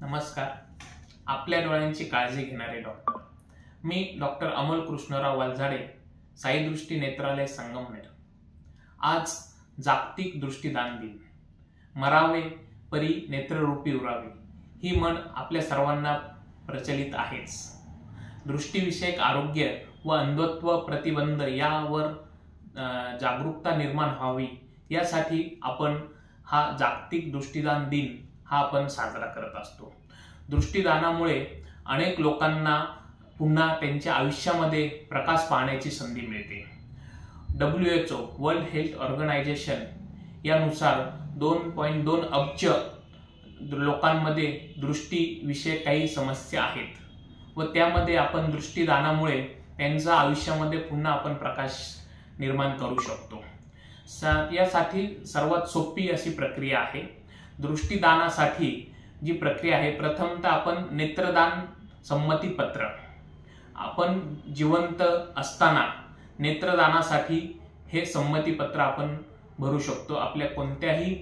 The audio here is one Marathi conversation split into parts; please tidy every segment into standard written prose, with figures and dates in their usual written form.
नमस्कार. आपल्या डोळ्यांची काळजी घेणारे डॉक्टर. मी डॉक्टर अमोल कृष्णराव वालझाडे, साई दृष्टी नेत्रालय संगमनेर. आज जागतिक दृष्टीदान दिन. मरावे परी नेत्ररूपी उरावे ही म्हण आपल्या सर्वांना प्रचलित आहेच. दृष्टीविषयक आरोग्य व अंधत्व प्रतिबंध यावर जागरूकता निर्माण व्हावी यासाठी आपण हा जागतिक दृष्टीदान दिन हा आपण साजरा करत असतो. दृष्टीदानामुळे अनेक लोकांना पुन्हा त्यांच्या आयुष्यामध्ये प्रकाश पाहण्याची संधी मिळते. WHO वर्ल्ड हेल्थ ऑर्गनायझेशन यानुसार 2.2 अब्ज लोकांमध्ये दृष्टीविषयक काही समस्या आहेत व त्यामध्ये आपण दृष्टीदानामुळे त्यांच्या आयुष्यामध्ये पुन्हा आपण प्रकाश निर्माण करू शकतो. यासाठी सर्वात सोपी अशी प्रक्रिया आहे. दृष्टीदानासाठी जी प्रक्रिया आहे, प्रथमतः आपण नेत्रदान संमती पत्र, आपण जिवंत असताना नेत्रदानासाठी हे संमती पत्र आपण भरू शकतो. आपल्या कोणत्याही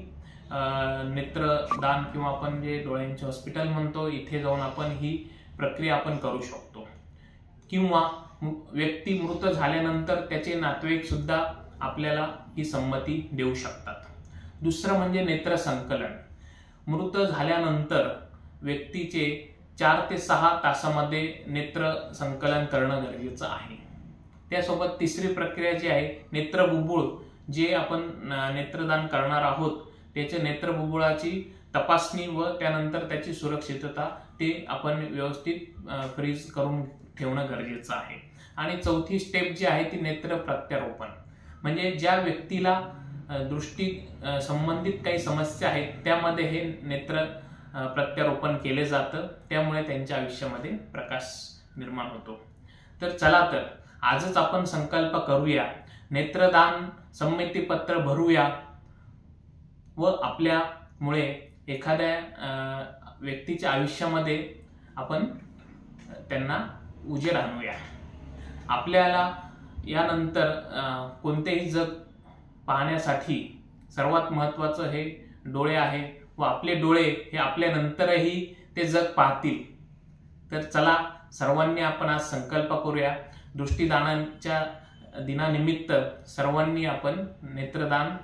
नेत्रदान किंवा आपण जे डोळ्यांचे हॉस्पिटल म्हणतो इथे जाऊन आपण ही प्रक्रिया आपण करू शकतो. किंवा व्यक्ती मृत झाल्यानंतर त्याचे नातेवाईक सुद्धा आपल्याला ही संमती देऊ शकतात. दुसरं म्हणजे नेत्र संकलन. मृत झाल्यानंतर व्यक्तीचे 4 ते 6 तासामध्ये नेत्र संकलन करणं गरजेचं आहे. त्यासोबत तिसरी प्रक्रिया जी आहे नेत्रबुबुळ, जे आपण नेत्रदान करणार आहोत त्याच्या नेत्रबुबुळाची तपासणी व त्यानंतर त्याची सुरक्षितता ते आपण व्यवस्थित फ्रीज करून ठेवणं गरजेचं आहे. आणि चौथी स्टेप जी आहे ती नेत्र प्रत्यारोपण, म्हणजे ज्या व्यक्तीला दृष्टी संबंधित काही समस्या आहेत त्यामध्ये हे नेत्र प्रत्यारोपण केले जातं. त्यामुळे त्यांच्या आयुष्यामध्ये प्रकाश निर्माण होतो. तर चला तर आजच आपण संकल्प करूया, नेत्रदान संमती पत्र भरूया व आपल्यामुळे एखाद्या व्यक्तीच्या आयुष्यामध्ये आपण त्यांना उजेड आणूया. आपल्याला यानंतर कोणतेही जग पाहण्यासाठी सर्वात महत्त्वाचं हे डोळे आहे व आपले डोळे हे आपल्यानंतरही ते जग पाहतील. तर चला सर्वांनी आपण आज संकल्प करूया, दृष्टीदानाच्या दिनानिमित्त सर्वांनी आपण नेत्रदान